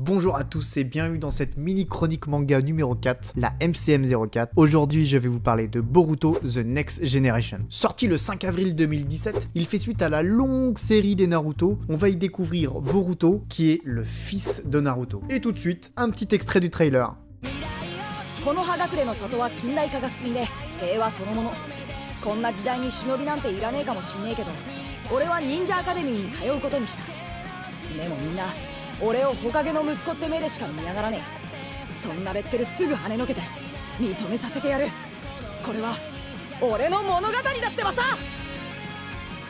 Bonjour à tous et bienvenue dans cette mini chronique manga numéro 4, la MCM04. Aujourd'hui, je vais vous parler de Boruto The Next Generation. Sorti le 5 avril 2017, il fait suite à la longue série des Naruto. On va y découvrir Boruto, qui est le fils de Naruto. Et tout de suite, un petit extrait du trailer. この葉隠れの里は近代化が進んで平和そのもの。こんな時代に忍びなんていらねえかもしんねえけど、俺は忍者アカデミーに通うことにした。でもみんな俺を火影の息子って目でしか見やがらねえ。そんなレッテルすぐ跳ねのけて認めさせてやる。これは俺の物語だってばさ。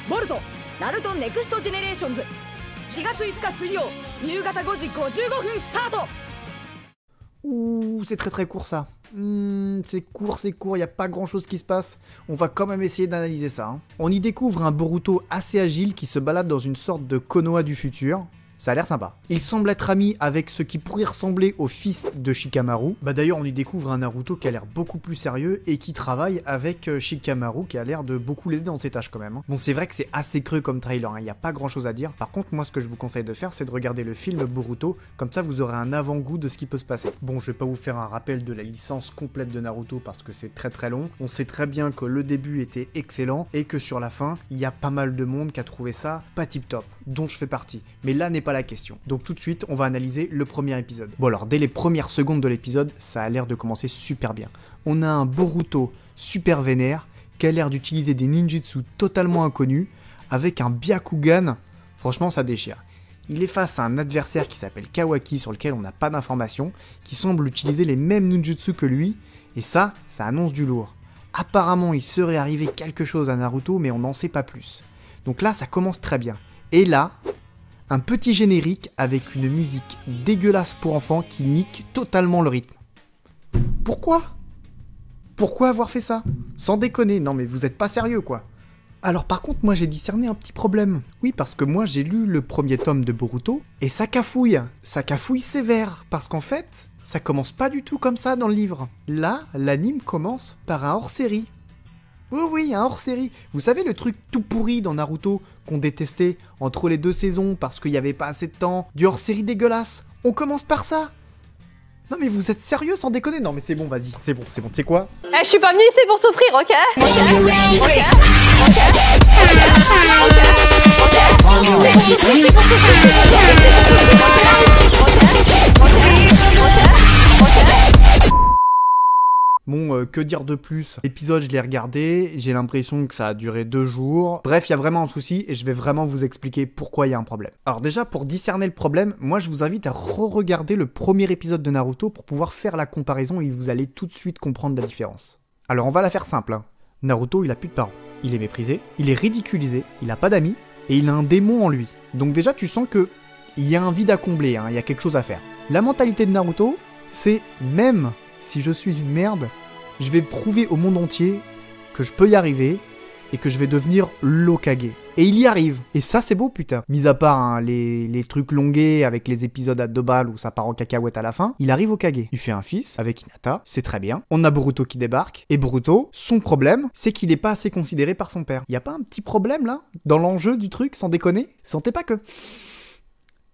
ボルトナルトネクストジェネレーションズ4月5日水曜夕方5時55分スタート。 Ouh, c'est très court ça. C'est court, y a pas grand chose qui se passe. On va quand même essayer d'analyser ça. On y découvre un Boruto assez agile qui se balade dans une sorte de Konoha du futur. Ça a l'air sympa. Il semble être ami avec ce qui pourrait ressembler au fils de Shikamaru. Bah d'ailleurs on y découvre un Naruto qui a l'air beaucoup plus sérieux et qui travaille avec Shikamaru qui a l'air de beaucoup l'aider dans ses tâches quand même. Bon c'est vrai que c'est assez creux comme trailer, il n'y a pas grand chose à dire. Par contre moi ce que je vous conseille de faire c'est de regarder le film Boruto, comme ça vous aurez un avant-goût de ce qui peut se passer. Bon je vais pas vous faire un rappel de la licence complète de Naruto parce que c'est très long. On sait très bien que le début était excellent et que sur la fin il y a pas mal de monde qui a trouvé ça pas tip top, dont je fais partie. Mais là n'est pas la question. Donc tout de suite, on va analyser le premier épisode. Bon alors, dès les premières secondes de l'épisode, ça a l'air de commencer super bien. On a un Boruto super vénère, qui a l'air d'utiliser des ninjutsu totalement inconnus, avec un Byakugan, franchement ça déchire. Il est face à un adversaire qui s'appelle Kawaki, sur lequel on n'a pas d'informations, qui semble utiliser les mêmes ninjutsu que lui, et ça annonce du lourd. Apparemment, il serait arrivé quelque chose à Naruto, mais on n'en sait pas plus. Donc là, ça commence très bien. Et là, un petit générique avec une musique dégueulasse pour enfants qui nique totalement le rythme. Pourquoi ? Pourquoi avoir fait ça ? Sans déconner, non mais vous êtes pas sérieux quoi. Alors par contre moi j'ai discerné un petit problème. Oui parce que moi j'ai lu le premier tome de Boruto et ça cafouille sévère. Parce qu'en fait, ça commence pas du tout comme ça dans le livre. Là, l'anime commence par un hors-série. Oui, un hors-série. Vous savez le truc tout pourri dans Naruto qu'on détestait entre les deux saisons parce qu'il n'y avait pas assez de temps, du hors-série dégueulasse. On commence par ça. Non mais vous êtes sérieux sans déconner? Non mais c'est bon, vas-y, c'est bon, tu sais quoi? Eh, je suis pas venue ici pour souffrir, ok? Bon, que dire de plus? L'épisode, je l'ai regardé, j'ai l'impression que ça a duré 2 jours. Bref, il y a vraiment un souci et je vais vraiment vous expliquer pourquoi il y a un problème. Alors déjà, pour discerner le problème, moi je vous invite à re-regarder le premier épisode de Naruto pour pouvoir faire la comparaison et vous allez tout de suite comprendre la différence. Alors on va la faire simple, hein. Naruto, il a plus de parents. Il est méprisé, il est ridiculisé, il a pas d'amis et il a un démon en lui. Donc déjà, tu sens que il y a un vide à combler, hein, il y a quelque chose à faire. La mentalité de Naruto, c'est même si je suis une merde, je vais prouver au monde entier que je peux y arriver et que je vais devenir l'Hokage. Et il y arrive. Et ça, c'est beau, putain. Mis à part hein, les trucs longués avec les épisodes à 2 balles où ça part en cacahuète à la fin, il arrive Hokage. Il fait un fils avec Hinata, c'est très bien. On a Boruto qui débarque. Et Boruto, son problème, c'est qu'il n'est pas assez considéré par son père. Y a pas un petit problème, là, dans l'enjeu du truc, sans déconner? Sentez pas que...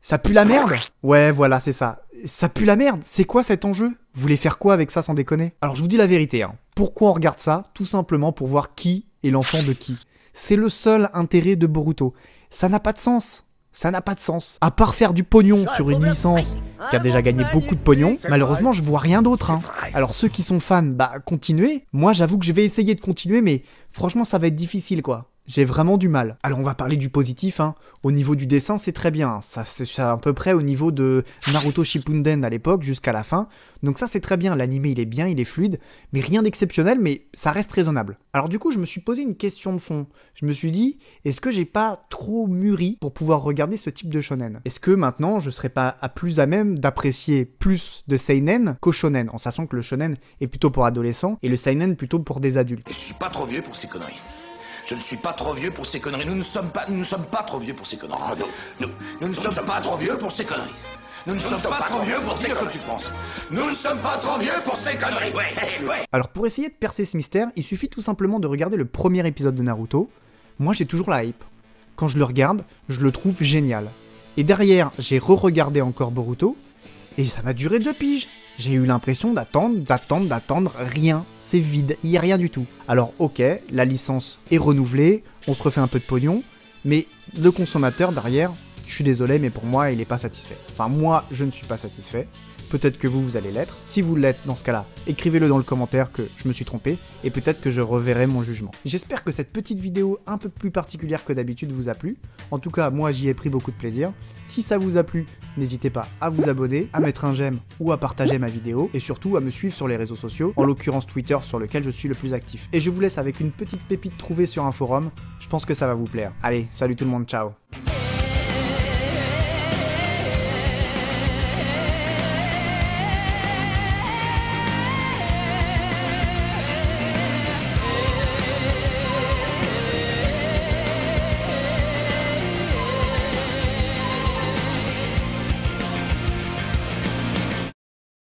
ça pue la merde? Ouais, voilà, c'est ça. Ça pue la merde. C'est quoi cet enjeu? Vous voulez faire quoi avec ça sans déconner? Alors je vous dis la vérité, hein. Pourquoi on regarde ça? Tout simplement pour voir qui est l'enfant de qui. C'est le seul intérêt de Boruto. Ça n'a pas de sens. Ça n'a pas de sens. À part faire du pognon sur une licence qui a déjà gagné beaucoup de pognon, malheureusement je vois rien d'autre, hein. Alors ceux qui sont fans, bah continuez. Moi j'avoue que je vais essayer de continuer, mais franchement ça va être difficile quoi. J'ai vraiment du mal. Alors on va parler du positif, hein. Au niveau du dessin, c'est très bien. Ça, c'est à peu près au niveau de Naruto Shippuden à l'époque, jusqu'à la fin. Donc ça, c'est très bien. L'anime, il est bien, il est fluide. Mais rien d'exceptionnel, mais ça reste raisonnable. Alors du coup, je me suis posé une question de fond. Je me suis dit, est-ce que j'ai pas trop mûri pour pouvoir regarder ce type de shonen? Est-ce que maintenant, je serais pas plus à même d'apprécier plus de seinen qu'au shonen, en sachant que le shonen est plutôt pour adolescents et le seinen plutôt pour des adultes? Je suis pas trop vieux pour ces conneries. Je ne suis pas trop vieux pour ces conneries. Nous ne sommes pas trop vieux pour ces conneries. Nous ne sommes pas trop vieux pour ces conneries. Nous ne sommes pas trop vieux pour dire ce que tu penses. Nous ne sommes pas trop vieux pour ces conneries. Ouais. Alors pour essayer de percer ce mystère, il suffit tout simplement de regarder le premier épisode de Naruto. Moi j'ai toujours la hype. Quand je le regarde, je le trouve génial. Et derrière, j'ai re-regardé encore Boruto, Et ça m'a duré 2 piges. J'ai eu l'impression d'attendre, rien. C'est vide, il n'y a rien du tout. Alors ok, la licence est renouvelée, on se refait un peu de pognon, mais le consommateur derrière, je suis désolé, mais pour moi, il n'est pas satisfait. Enfin, moi, je ne suis pas satisfait. Peut-être que vous allez l'être. Si vous l'êtes, dans ce cas-là, écrivez-le dans le commentaire que je me suis trompé, et peut-être que je reverrai mon jugement. J'espère que cette petite vidéo un peu plus particulière que d'habitude vous a plu. En tout cas, moi, j'y ai pris beaucoup de plaisir. Si ça vous a plu, n'hésitez pas à vous abonner, à mettre un j'aime ou à partager ma vidéo, et surtout à me suivre sur les réseaux sociaux, en l'occurrence Twitter, sur lequel je suis le plus actif. Et je vous laisse avec une petite pépite trouvée sur un forum. Je pense que ça va vous plaire. Allez, salut tout le monde, ciao.